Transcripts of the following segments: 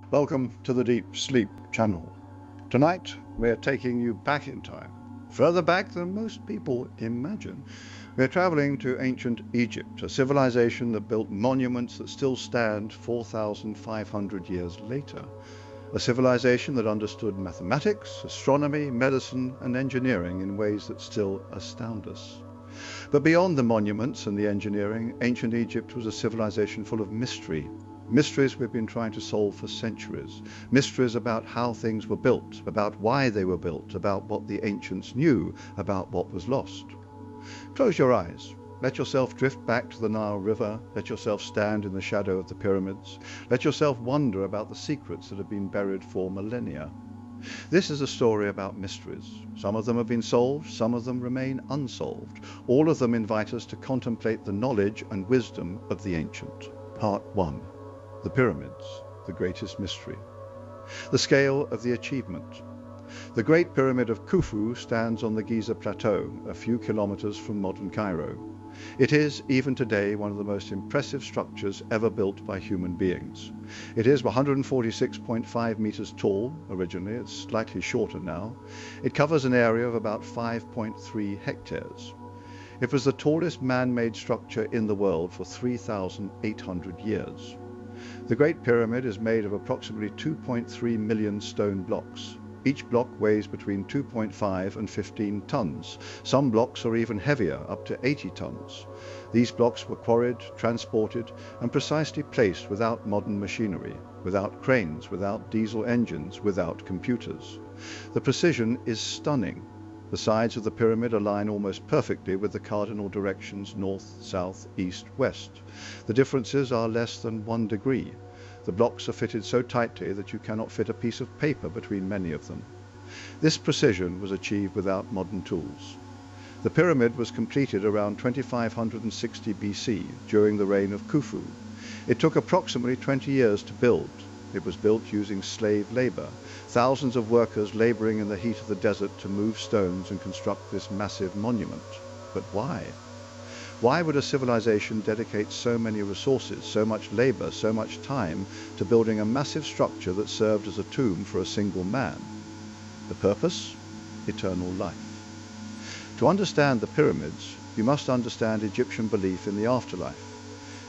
Welcome to the Deep Sleep channel. Tonight we're taking you back in time, further back than most people imagine. We're traveling to ancient Egypt, a civilization that built monuments that still stand 4,500 years later. A civilization that understood mathematics, astronomy, medicine, and engineering in ways that still astound us. But beyond the monuments and the engineering, ancient Egypt was a civilization full of mystery. Mysteries we've been trying to solve for centuries. Mysteries about how things were built, about why they were built, about what the ancients knew, about what was lost. Close your eyes. Let yourself drift back to the Nile River. Let yourself stand in the shadow of the pyramids. Let yourself wonder about the secrets that have been buried for millennia. This is a story about mysteries. Some of them have been solved, some of them remain unsolved. All of them invite us to contemplate the knowledge and wisdom of the ancient. Part 1. The Pyramids, the greatest mystery. The scale of the achievement. The Great Pyramid of Khufu stands on the Giza Plateau, a few kilometers from modern Cairo. It is, even today, one of the most impressive structures ever built by human beings. It is 146.5 meters tall originally. It's slightly shorter now. It covers an area of about 5.3 hectares. It was the tallest man-made structure in the world for 3,800 years. The Great Pyramid is made of approximately 2.3 million stone blocks. Each block weighs between 2.5 and 15 tons. Some blocks are even heavier, up to 80 tons. These blocks were quarried, transported, and precisely placed without modern machinery, without cranes, without diesel engines, without computers. The precision is stunning. The sides of the pyramid align almost perfectly with the cardinal directions north, south, east, west. The differences are less than 1 degree. The blocks are fitted so tightly that you cannot fit a piece of paper between many of them. This precision was achieved without modern tools. The pyramid was completed around 2560 BC, during the reign of Khufu. It took approximately 20 years to build. It was built using slave labor, thousands of workers laboring in the heat of the desert to move stones and construct this massive monument. But why? Why would a civilization dedicate so many resources, so much labor, so much time to building a massive structure that served as a tomb for a single man? The purpose? Eternal life. To understand the pyramids, you must understand Egyptian belief in the afterlife.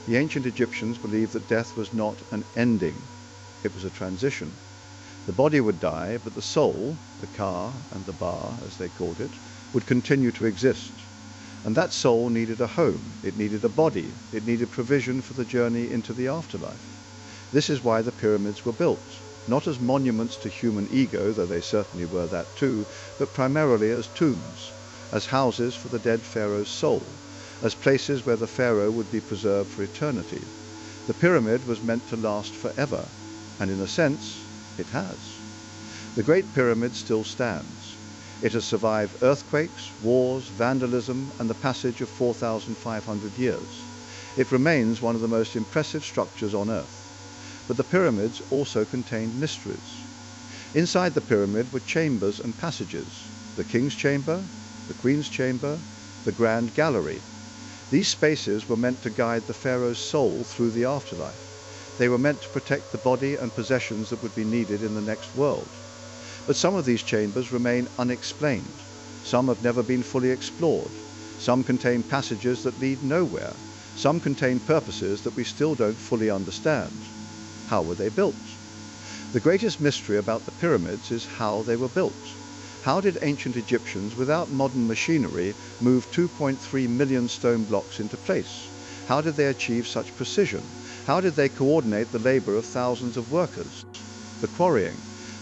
The ancient Egyptians believed that death was not an ending. It was a transition. The body would die, but the soul, the ka and the ba, as they called it, would continue to exist. And that soul needed a home, it needed a body, it needed provision for the journey into the afterlife. This is why the pyramids were built, not as monuments to human ego, though they certainly were that too, but primarily as tombs, as houses for the dead pharaoh's soul, as places where the pharaoh would be preserved for eternity. The pyramid was meant to last forever, and in a sense, it has. The Great Pyramid still stands. It has survived earthquakes, wars, vandalism, and the passage of 4,500 years. It remains one of the most impressive structures on Earth. But the pyramids also contained mysteries. Inside the pyramid were chambers and passages: the king's chamber, the queen's chamber, the grand gallery. These spaces were meant to guide the pharaoh's soul through the afterlife. They were meant to protect the body and possessions that would be needed in the next world. But some of these chambers remain unexplained. Some have never been fully explored. Some contain passages that lead nowhere. Some contain purposes that we still don't fully understand. How were they built? The greatest mystery about the pyramids is how they were built. How did ancient Egyptians, without modern machinery, move 2.3 million stone blocks into place? How did they achieve such precision? How did they coordinate the labor of thousands of workers? The quarrying.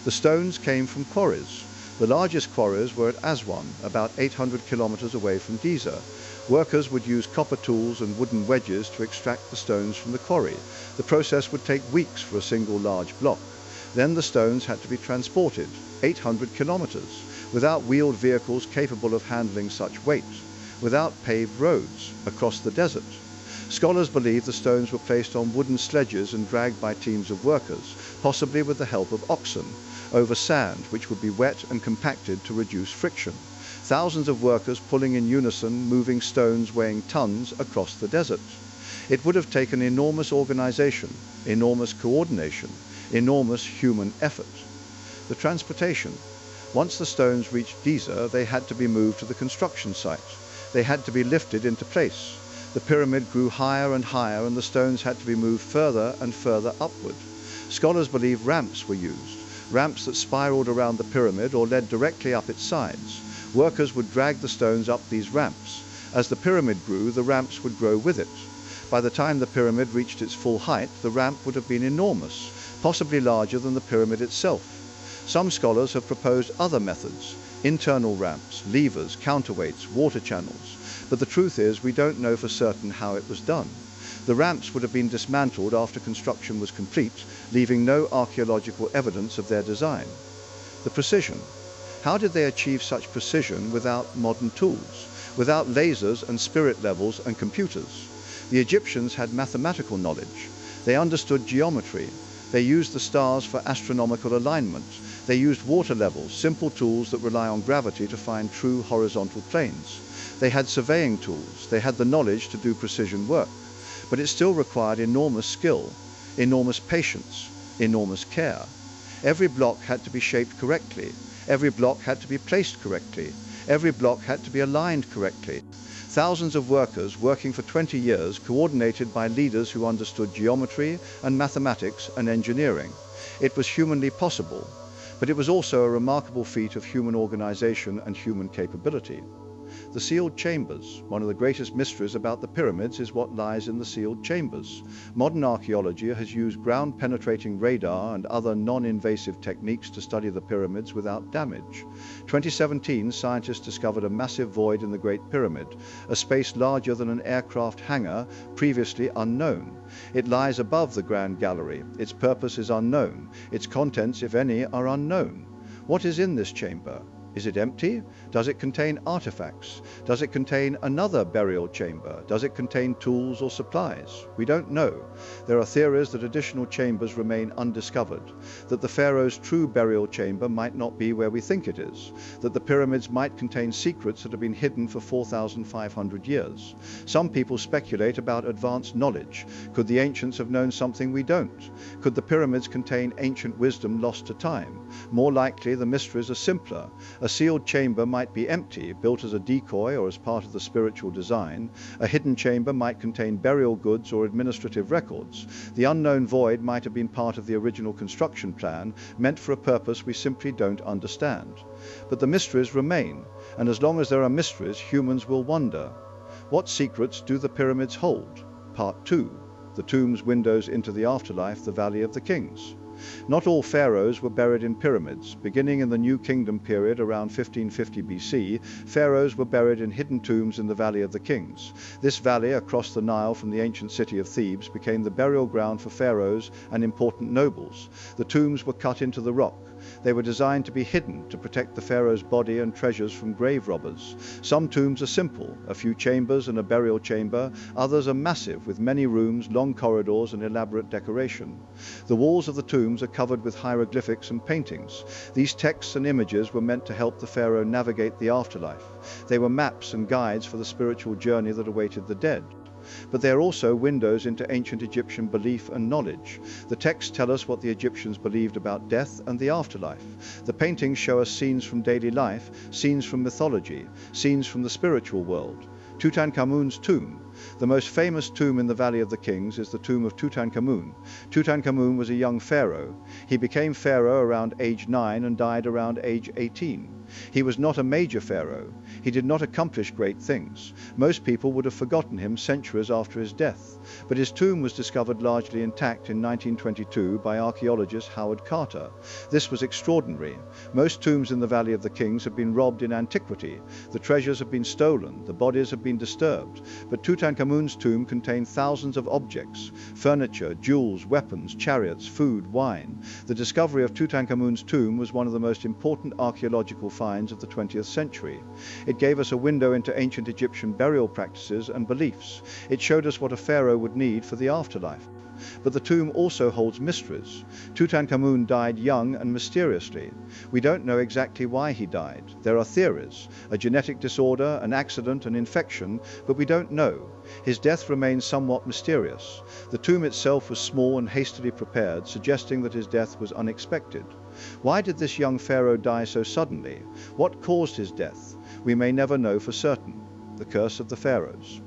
The stones came from quarries. The largest quarries were at Aswan, about 800 kilometers away from Giza. Workers would use copper tools and wooden wedges to extract the stones from the quarry. The process would take weeks for a single large block. Then the stones had to be transported, 800 kilometers, without wheeled vehicles capable of handling such weight, without paved roads, across the desert. Scholars believe the stones were placed on wooden sledges and dragged by teams of workers, possibly with the help of oxen, over sand which would be wet and compacted to reduce friction. Thousands of workers pulling in unison, moving stones weighing tons across the desert. It would have taken enormous organization, enormous coordination. enormous human effort. The transportation. Once the stones reached Giza, they had to be moved to the construction site. They had to be lifted into place. The pyramid grew higher and higher, and the stones had to be moved further and further upward. Scholars believe ramps were used, ramps that spiraled around the pyramid or led directly up its sides. Workers would drag the stones up these ramps. As the pyramid grew, the ramps would grow with it. By the time the pyramid reached its full height, the ramp would have been enormous, possibly larger than the pyramid itself. Some scholars have proposed other methods, internal ramps, levers, counterweights, water channels, but the truth is we don't know for certain how it was done. The ramps would have been dismantled after construction was complete, leaving no archaeological evidence of their design. The precision. How did they achieve such precision without modern tools, without lasers and spirit levels and computers? The Egyptians had mathematical knowledge. They understood geometry. They used the stars for astronomical alignment. They used water levels, simple tools that rely on gravity to find true horizontal planes. They had surveying tools. They had the knowledge to do precision work. But it still required enormous skill, enormous patience, enormous care. Every block had to be shaped correctly. Every block had to be placed correctly. Every block had to be aligned correctly. Thousands of workers working for 20 years, coordinated by leaders who understood geometry and mathematics and engineering. It was humanly possible, but it was also a remarkable feat of human organization and human capability. The sealed chambers. One of the greatest mysteries about the pyramids is what lies in the sealed chambers. Modern archaeology has used ground-penetrating radar and other non-invasive techniques to study the pyramids without damage. 2017, scientists discovered a massive void in the Great Pyramid, a space larger than an aircraft hangar, previously unknown. It lies above the Grand Gallery. Its purpose is unknown. Its contents, if any, are unknown. What is in this chamber? Is it empty? Does it contain artifacts? Does it contain another burial chamber? Does it contain tools or supplies? We don't know. There are theories that additional chambers remain undiscovered, that the pharaoh's true burial chamber might not be where we think it is, that the pyramids might contain secrets that have been hidden for 4,500 years. Some people speculate about advanced knowledge. Could the ancients have known something we don't? Could the pyramids contain ancient wisdom lost to time? More likely, the mysteries are simpler. A sealed chamber might be empty, built as a decoy or as part of the spiritual design. A hidden chamber might contain burial goods or administrative records. The unknown void might have been part of the original construction plan, meant for a purpose we simply don't understand. But the mysteries remain, and as long as there are mysteries, humans will wonder. What secrets do the pyramids hold? Part 2. The tomb's windows into the afterlife, the Valley of the Kings. Not all pharaohs were buried in pyramids. Beginning in the New Kingdom period around 1550 BC, pharaohs were buried in hidden tombs in the Valley of the Kings. This valley across the Nile from the ancient city of Thebes became the burial ground for pharaohs and important nobles. The tombs were cut into the rock. They were designed to be hidden, to protect the pharaoh's body and treasures from grave robbers. Some tombs are simple, a few chambers and a burial chamber. Others are massive, with many rooms, long corridors and elaborate decoration. The walls of the tombs are covered with hieroglyphics and paintings. These texts and images were meant to help the pharaoh navigate the afterlife. They were maps and guides for the spiritual journey that awaited the dead. But they are also windows into ancient Egyptian belief and knowledge. The texts tell us what the Egyptians believed about death and the afterlife. The paintings show us scenes from daily life, scenes from mythology, scenes from the spiritual world. Tutankhamun's tomb. The most famous tomb in the Valley of the Kings is the tomb of Tutankhamun. Tutankhamun was a young pharaoh. He became pharaoh around age 9 and died around age 18. He was not a major pharaoh. He did not accomplish great things. Most people would have forgotten him centuries after his death. But his tomb was discovered largely intact in 1922 by archaeologist Howard Carter. This was extraordinary. Most tombs in the Valley of the Kings have been robbed in antiquity. The treasures have been stolen. The bodies have been disturbed. But Tutankhamun's tomb contained thousands of objects, furniture, jewels, weapons, chariots, food, wine. The discovery of Tutankhamun's tomb was one of the most important archaeological finds of the 20th century. It gave us a window into ancient Egyptian burial practices and beliefs. It showed us what a pharaoh would need for the afterlife. But the tomb also holds mysteries. Tutankhamun died young and mysteriously. We don't know exactly why he died. There are theories, a genetic disorder, an accident, an infection, but we don't know. His death remains somewhat mysterious. The tomb itself was small and hastily prepared, suggesting that his death was unexpected. Why did this young pharaoh die so suddenly? What caused his death? We may never know for certain. The curse of the pharaohs.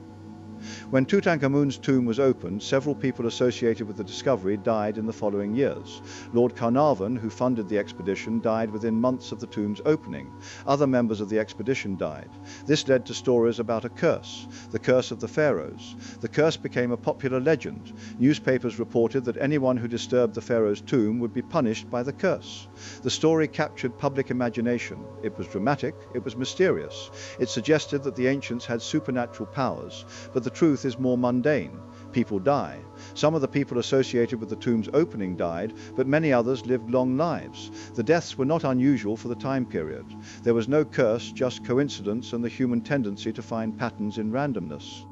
When Tutankhamun's tomb was opened, several people associated with the discovery died in the following years. Lord Carnarvon, who funded the expedition, died within months of the tomb's opening. Other members of the expedition died. This led to stories about a curse, the curse of the pharaohs. The curse became a popular legend. Newspapers reported that anyone who disturbed the pharaoh's tomb would be punished by the curse. The story captured public imagination. It was dramatic, it was mysterious. It suggested that the ancients had supernatural powers, but the truth is more mundane. People die. Some of the people associated with the tomb's opening died, but many others lived long lives. The deaths were not unusual for the time period. There was no curse, just coincidence and the human tendency to find patterns in randomness.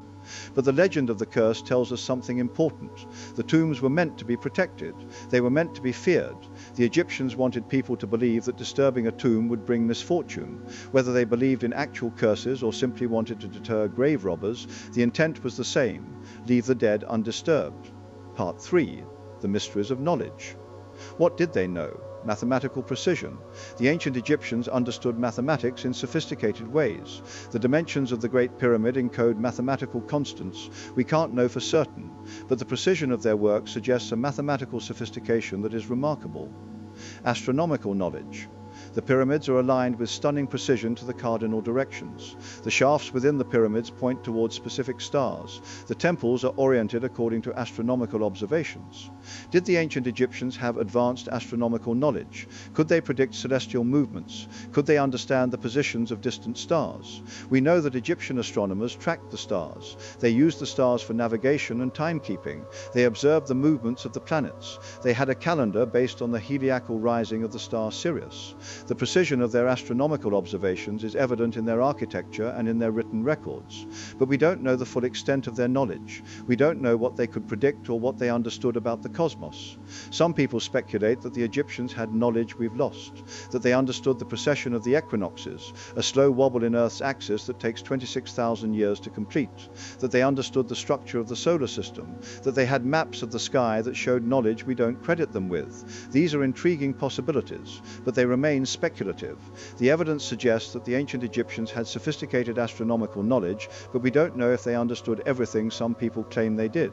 But the legend of the curse tells us something important. The tombs were meant to be protected. They were meant to be feared. The Egyptians wanted people to believe that disturbing a tomb would bring misfortune. Whether they believed in actual curses or simply wanted to deter grave robbers, the intent was the same: leave the dead undisturbed. Part 3. The mysteries of knowledge. What did they know? Mathematical precision. The ancient Egyptians understood mathematics in sophisticated ways. The dimensions of the Great Pyramid encode mathematical constants we can't know for certain, but the precision of their work suggests a mathematical sophistication that is remarkable. Astronomical knowledge. The pyramids are aligned with stunning precision to the cardinal directions. The shafts within the pyramids point towards specific stars. The temples are oriented according to astronomical observations. Did the ancient Egyptians have advanced astronomical knowledge? Could they predict celestial movements? Could they understand the positions of distant stars? We know that Egyptian astronomers tracked the stars. They used the stars for navigation and timekeeping. They observed the movements of the planets. They had a calendar based on the heliacal rising of the star Sirius. The precision of their astronomical observations is evident in their architecture and in their written records. But we don't know the full extent of their knowledge. We don't know what they could predict or what they understood about the cosmos. Some people speculate that the Egyptians had knowledge we've lost, that they understood the precession of the equinoxes, a slow wobble in Earth's axis that takes 26,000 years to complete, that they understood the structure of the solar system, that they had maps of the sky that showed knowledge we don't credit them with. These are intriguing possibilities, but they remain speculative. The evidence suggests that the ancient Egyptians had sophisticated astronomical knowledge, but we don't know if they understood everything some people claim they did.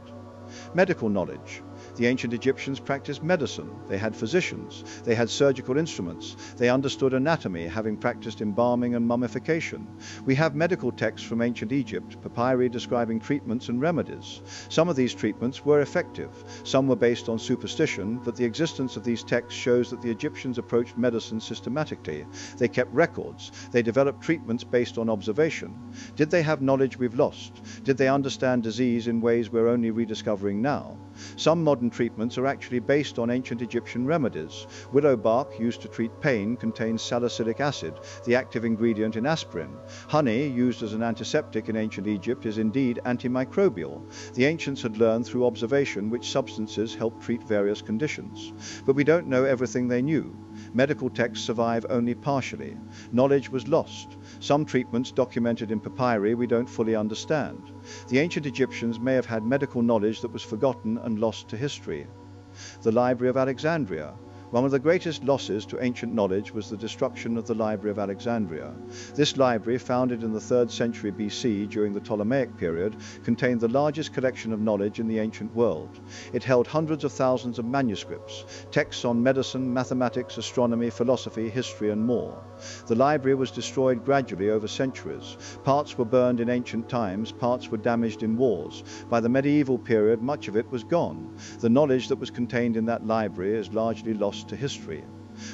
Medical knowledge. The ancient Egyptians practiced medicine. They had physicians. They had surgical instruments. They understood anatomy, having practiced embalming and mummification. We have medical texts from ancient Egypt, papyri describing treatments and remedies. Some of these treatments were effective. Some were based on superstition, but the existence of these texts shows that the Egyptians approached medicine systematically. They kept records. They developed treatments based on observation. Did they have knowledge we've lost? Did they understand disease in ways we're only rediscovering now? Some modern treatments are actually based on ancient Egyptian remedies. Willow bark, used to treat pain, contains salicylic acid, the active ingredient in aspirin. Honey, used as an antiseptic in ancient Egypt, is indeed antimicrobial. The ancients had learned through observation which substances help treat various conditions. But we don't know everything they knew. Medical texts survive only partially. Knowledge was lost. Some treatments documented in papyri we don't fully understand. The ancient Egyptians may have had medical knowledge that was forgotten and lost to history. The Library of Alexandria. One of the greatest losses to ancient knowledge was the destruction of the Library of Alexandria. This library, founded in the 3rd century BC during the Ptolemaic period, contained the largest collection of knowledge in the ancient world. It held hundreds of thousands of manuscripts, texts on medicine, mathematics, astronomy, philosophy, history, and more. The library was destroyed gradually over centuries. Parts were burned in ancient times, parts were damaged in wars. By the medieval period, much of it was gone. The knowledge that was contained in that library is largely lost to history.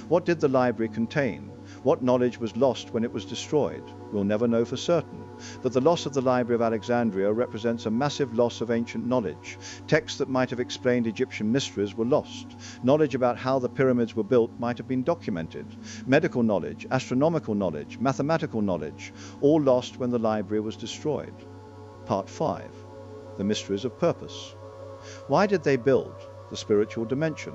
What did the library contain? What knowledge was lost when it was destroyed? We'll never know for certain. But the loss of the Library of Alexandria represents a massive loss of ancient knowledge. Texts that might have explained Egyptian mysteries were lost. Knowledge about how the pyramids were built might have been documented. Medical knowledge, astronomical knowledge, mathematical knowledge, all lost when the library was destroyed. Part 5. The mysteries of purpose. Why did they build? The spiritual dimension.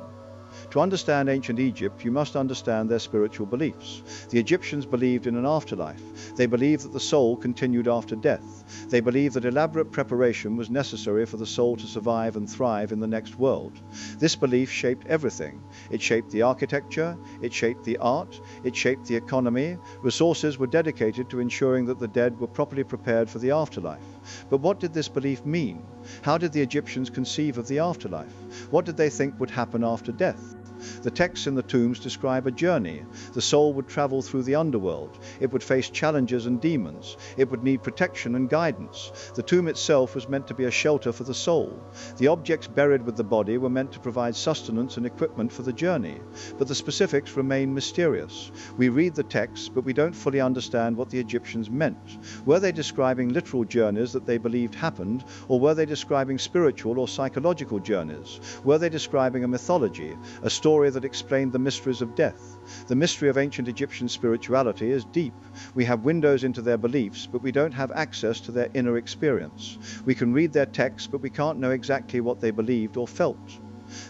To understand ancient Egypt, you must understand their spiritual beliefs. The Egyptians believed in an afterlife. They believed that the soul continued after death. They believed that elaborate preparation was necessary for the soul to survive and thrive in the next world. This belief shaped everything. It shaped the architecture, it shaped the art, it shaped the economy. Resources were dedicated to ensuring that the dead were properly prepared for the afterlife. But what did this belief mean? How did the Egyptians conceive of the afterlife? What did they think would happen after death? The texts in the tombs describe a journey. The soul would travel through the underworld. It would face challenges and demons. It would need protection and guidance. The tomb itself was meant to be a shelter for the soul. The objects buried with the body were meant to provide sustenance and equipment for the journey. But the specifics remain mysterious. We read the texts, but we don't fully understand what the Egyptians meant. Were they describing literal journeys that they believed happened, or were they describing spiritual or psychological journeys? Were they describing a mythology, a story that explained the mysteries of death? The mystery of ancient Egyptian spirituality is deep. We have windows into their beliefs, but we don't have access to their inner experience. We can read their texts, but we can't know exactly what they believed or felt.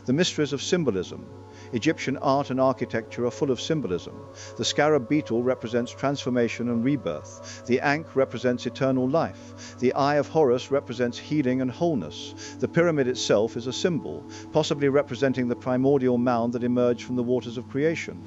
The mysteries of symbolism. Egyptian art and architecture are full of symbolism. The scarab beetle represents transformation and rebirth. The ankh represents eternal life. The eye of Horus represents healing and wholeness. The pyramid itself is a symbol, possibly representing the primordial mound that emerged from the waters of creation.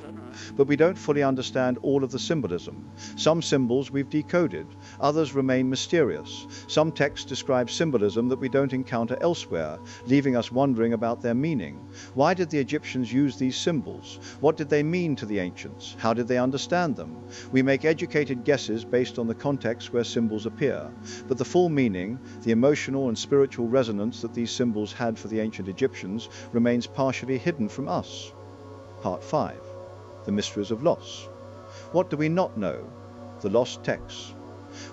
But we don't fully understand all of the symbolism. Some symbols we've decoded, others remain mysterious. Some texts describe symbolism that we don't encounter elsewhere, leaving us wondering about their meaning. Why did the Egyptians use these symbols? What did they mean to the ancients? How did they understand them? We make educated guesses based on the context where symbols appear, but the full meaning, the emotional and spiritual resonance that these symbols had for the ancient Egyptians, remains partially hidden from us. Part 5. The mysteries of loss. What do we not know? The lost texts.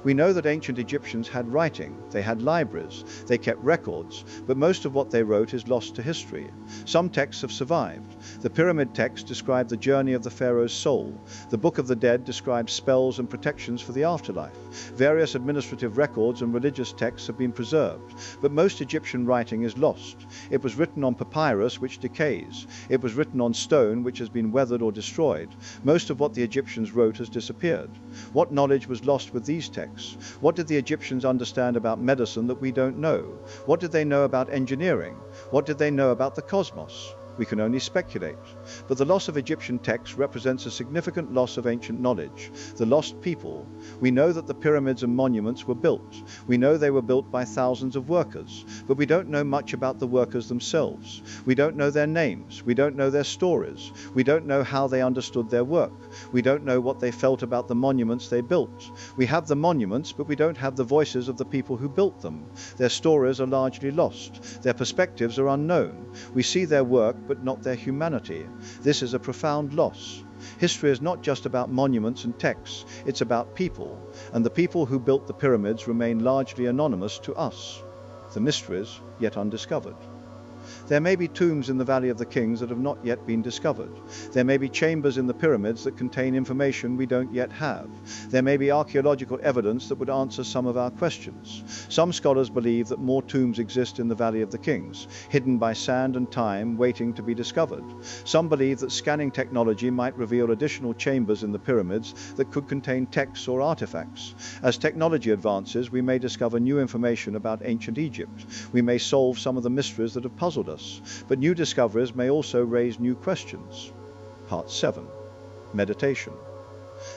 We know that ancient Egyptians had writing, they had libraries, they kept records, but most of what they wrote is lost to history. Some texts have survived. The pyramid text described the journey of the pharaoh's soul. The Book of the Dead describes spells and protections for the afterlife. Various administrative records and religious texts have been preserved, but most Egyptian writing is lost. It was written on papyrus, which decays. It was written on stone, which has been weathered or destroyed. Most of what the Egyptians wrote has disappeared. What knowledge was lost with these texts? What did the Egyptians understand about medicine that we don't know? What did they know about engineering? What did they know about the cosmos? We can only speculate. But the loss of Egyptian texts represents a significant loss of ancient knowledge, the lost people. We know that the pyramids and monuments were built. We know they were built by thousands of workers, but we don't know much about the workers themselves. We don't know their names. We don't know their stories. We don't know how they understood their work. We don't know what they felt about the monuments they built. We have the monuments, but we don't have the voices of the people who built them. Their stories are largely lost. Their perspectives are unknown. We see their work, but not their humanity. This is a profound loss. History is not just about monuments and texts, it's about people, and the people who built the pyramids remain largely anonymous to us. The mysteries yet undiscovered. There may be tombs in the Valley of the Kings that have not yet been discovered. There may be chambers in the pyramids that contain information we don't yet have. There may be archaeological evidence that would answer some of our questions. Some scholars believe that more tombs exist in the Valley of the Kings, hidden by sand and time, waiting to be discovered. Some believe that scanning technology might reveal additional chambers in the pyramids that could contain texts or artifacts. As technology advances, we may discover new information about ancient Egypt. We may solve some of the mysteries that have puzzled us, but new discoveries may also raise new questions. Part 7. Meditation.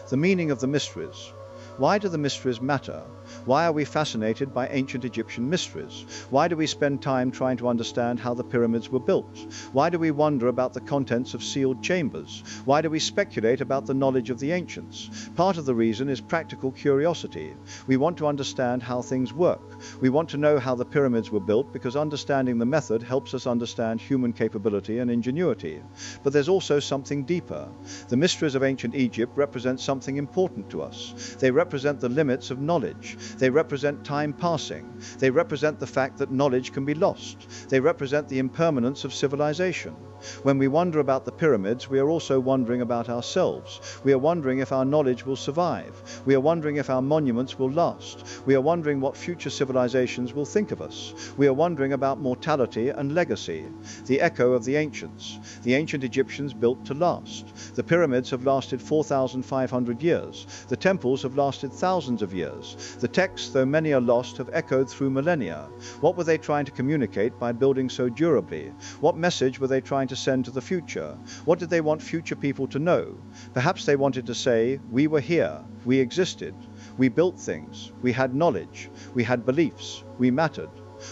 The meaning of the mysteries. Why do the mysteries matter? Why are we fascinated by ancient Egyptian mysteries? Why do we spend time trying to understand how the pyramids were built? Why do we wonder about the contents of sealed chambers? Why do we speculate about the knowledge of the ancients? Part of the reason is practical curiosity. We want to understand how things work. We want to know how the pyramids were built because understanding the method helps us understand human capability and ingenuity. But there's also something deeper. The mysteries of ancient Egypt represent something important to us. They represent the limits of knowledge. They represent time passing. They represent the fact that knowledge can be lost. They represent the impermanence of civilization. When we wonder about the pyramids, we are also wondering about ourselves. We are wondering if our knowledge will survive. We are wondering if our monuments will last. We are wondering what future civilizations will think of us. We are wondering about mortality and legacy. The echo of the ancients. The ancient Egyptians built to last. The pyramids have lasted 4,500 years. The temples have lasted thousands of years. The texts, though many are lost, have echoed through millennia. What were they trying to communicate by building so durably? What message were they trying to send to the future? What did they want future people to know? Perhaps they wanted to say, we were here, we existed, we built things, we had knowledge, we had beliefs, we mattered.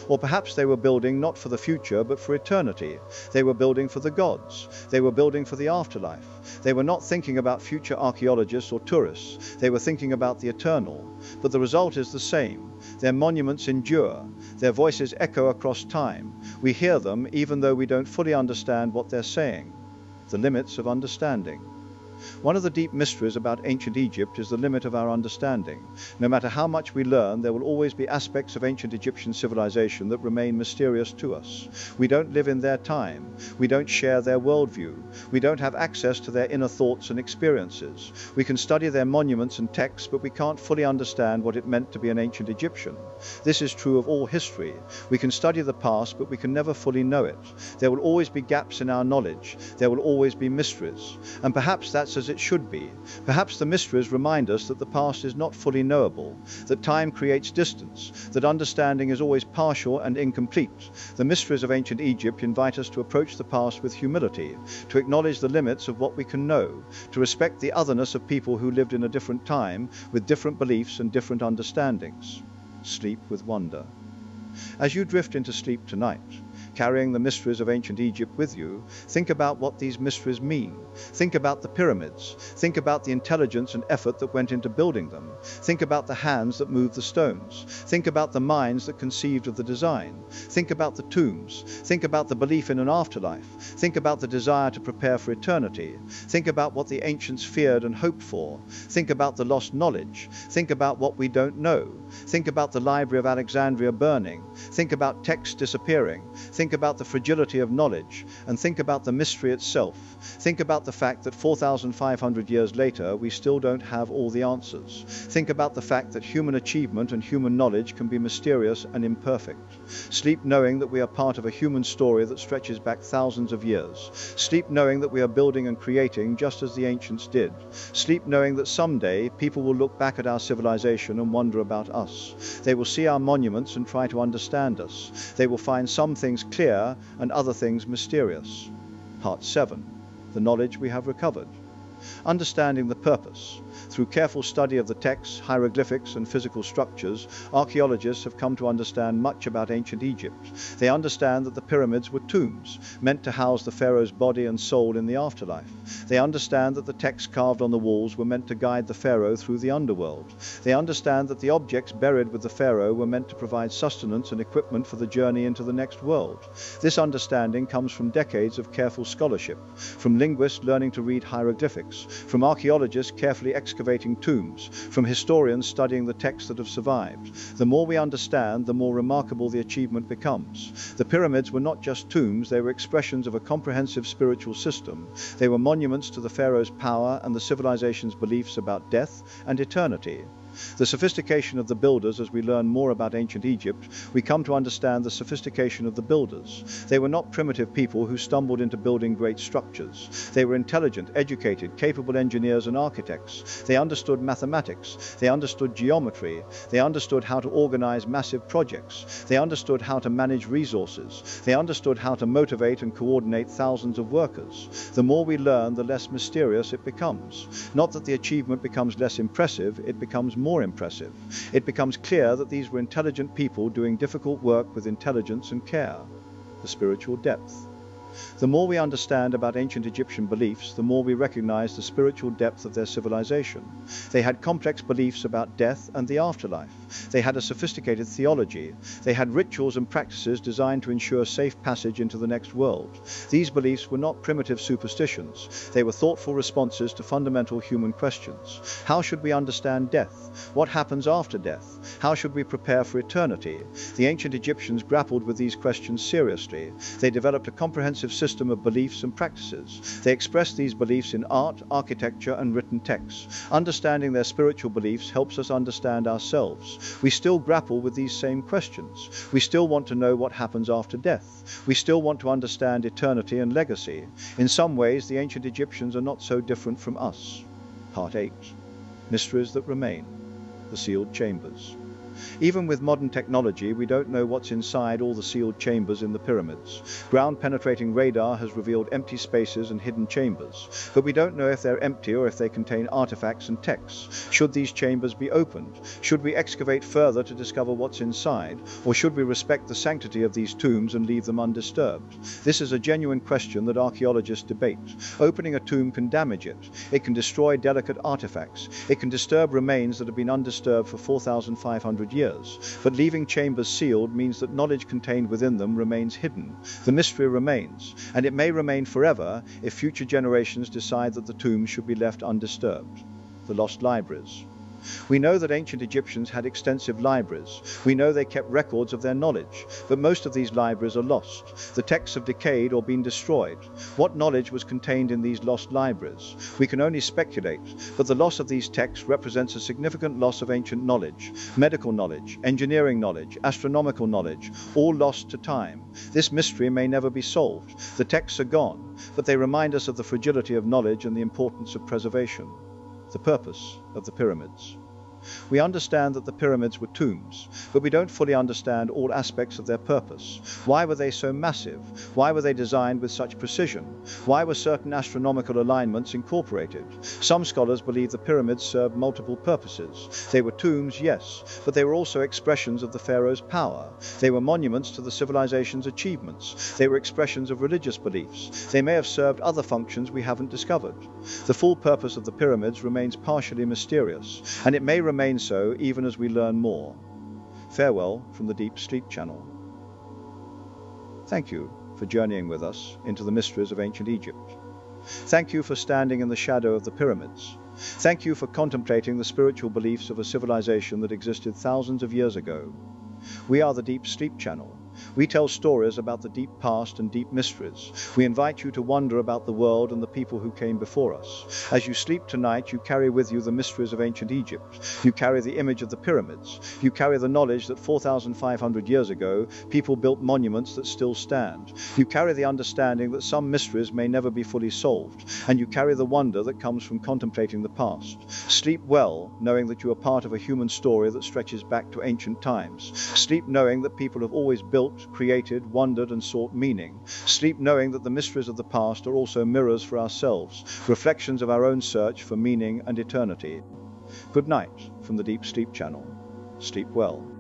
Or perhaps they were building not for the future, but for eternity. They were building for the gods. They were building for the afterlife. They were not thinking about future archaeologists or tourists. They were thinking about the eternal. But the result is the same. Their monuments endure. Their voices echo across time. We hear them even though we don't fully understand what they're saying. The limits of understanding. One of the deep mysteries about ancient Egypt is the limit of our understanding. No matter how much we learn, there will always be aspects of ancient Egyptian civilization that remain mysterious to us. We don't live in their time. We don't share their worldview. We don't have access to their inner thoughts and experiences. We can study their monuments and texts, but we can't fully understand what it meant to be an ancient Egyptian. This is true of all history. We can study the past, but we can never fully know it. There will always be gaps in our knowledge. There will always be mysteries. And perhaps that's as it should be. Perhaps the mysteries remind us that the past is not fully knowable, that time creates distance, that understanding is always partial and incomplete. The mysteries of ancient Egypt invite us to approach the past with humility, to acknowledge the limits of what we can know, to respect the otherness of people who lived in a different time, with different beliefs and different understandings. Sleep with wonder. As you drift into sleep tonight, carrying the mysteries of ancient Egypt with you, think about what these mysteries mean. Think about the pyramids. Think about the intelligence and effort that went into building them. Think about the hands that moved the stones. Think about the minds that conceived of the design. Think about the tombs. Think about the belief in an afterlife. Think about the desire to prepare for eternity. Think about what the ancients feared and hoped for. Think about the lost knowledge. Think about what we don't know. Think about the Library of Alexandria burning. Think about texts disappearing. Think about the fragility of knowledge, and think about the mystery itself. Think about the fact that 4,500 years later we still don't have all the answers. Think about the fact that human achievement and human knowledge can be mysterious and imperfect. Sleep knowing that we are part of a human story that stretches back thousands of years. Sleep knowing that we are building and creating just as the ancients did. Sleep knowing that someday people will look back at our civilization and wonder about us. They will see our monuments and try to understand us. They will find some things clear and other things mysterious. Part 7. The knowledge we have recovered. Understanding the purpose. Through careful study of the texts, hieroglyphics, and physical structures, archaeologists have come to understand much about ancient Egypt. They understand that the pyramids were tombs, meant to house the pharaoh's body and soul in the afterlife. They understand that the texts carved on the walls were meant to guide the pharaoh through the underworld. They understand that the objects buried with the pharaoh were meant to provide sustenance and equipment for the journey into the next world. This understanding comes from decades of careful scholarship, from linguists learning to read hieroglyphics, from archaeologists carefully excavating tombs, from historians studying the texts that have survived. The more we understand, the more remarkable the achievement becomes. The pyramids were not just tombs, they were expressions of a comprehensive spiritual system. They were monuments to the pharaoh's power and the civilization's beliefs about death and eternity. The sophistication of the builders. As we learn more about ancient Egypt, we come to understand the sophistication of the builders. They were not primitive people who stumbled into building great structures. They were intelligent, educated, capable engineers and architects. They understood mathematics. They understood geometry. They understood how to organize massive projects. They understood how to manage resources. They understood how to motivate and coordinate thousands of workers. The more we learn, the less mysterious it becomes. Not that the achievement becomes less impressive, it becomes more impressive. It becomes clear that these were intelligent people doing difficult work with intelligence and care. The spiritual depth. The more we understand about ancient Egyptian beliefs, the more we recognize the spiritual depth of their civilization. They had complex beliefs about death and the afterlife. They had a sophisticated theology. They had rituals and practices designed to ensure safe passage into the next world. These beliefs were not primitive superstitions. They were thoughtful responses to fundamental human questions. How should we understand death? What happens after death? How should we prepare for eternity? The ancient Egyptians grappled with these questions seriously. They developed a comprehensive system of beliefs and practices. They expressed these beliefs in art, architecture, and written texts. Understanding their spiritual beliefs helps us understand ourselves. We still grapple with these same questions. We still want to know what happens after death. We still want to understand eternity and legacy. In some ways, the ancient Egyptians are not so different from us. Part 8. Mysteries that remain. The sealed chambers. Even with modern technology, we don't know what's inside all the sealed chambers in the pyramids. Ground-penetrating radar has revealed empty spaces and hidden chambers, but we don't know if they're empty or if they contain artifacts and texts. Should these chambers be opened? Should we excavate further to discover what's inside? Or should we respect the sanctity of these tombs and leave them undisturbed? This is a genuine question that archaeologists debate. Opening a tomb can damage it. It can destroy delicate artifacts. It can disturb remains that have been undisturbed for 4,500 years, but leaving chambers sealed means that knowledge contained within them remains hidden. The mystery remains, and it may remain forever if future generations decide that the tombs should be left undisturbed. The lost libraries. We know that ancient Egyptians had extensive libraries. We know they kept records of their knowledge, but most of these libraries are lost. The texts have decayed or been destroyed. What knowledge was contained in these lost libraries? We can only speculate, but the loss of these texts represents a significant loss of ancient knowledge, medical knowledge, engineering knowledge, astronomical knowledge, all lost to time. This mystery may never be solved. The texts are gone, but they remind us of the fragility of knowledge and the importance of preservation. The purpose of the pyramids. We understand that the pyramids were tombs, but we don't fully understand all aspects of their purpose. Why were they so massive? Why were they designed with such precision? Why were certain astronomical alignments incorporated? Some scholars believe the pyramids served multiple purposes. They were tombs, yes, but they were also expressions of the pharaoh's power. They were monuments to the civilization's achievements. They were expressions of religious beliefs. They may have served other functions we haven't discovered. The full purpose of the pyramids remains partially mysterious, and it may remain so even as we learn more. Farewell from the Deep Sleep Channel. Thank you for journeying with us into the mysteries of ancient Egypt. Thank you for standing in the shadow of the pyramids. Thank you for contemplating the spiritual beliefs of a civilization that existed thousands of years ago. We are the Deep Sleep Channel. We tell stories about the deep past and deep mysteries. We invite you to wonder about the world and the people who came before us. As you sleep tonight, you carry with you the mysteries of ancient Egypt. You carry the image of the pyramids. You carry the knowledge that 4,500 years ago, people built monuments that still stand. You carry the understanding that some mysteries may never be fully solved. And you carry the wonder that comes from contemplating the past. Sleep well, knowing that you are part of a human story that stretches back to ancient times. Sleep knowing that people have always built, created, wondered, and sought meaning. Sleep knowing that the mysteries of the past are also mirrors for ourselves, reflections of our own search for meaning and eternity. Good night from the Deep Sleep Channel. Sleep well.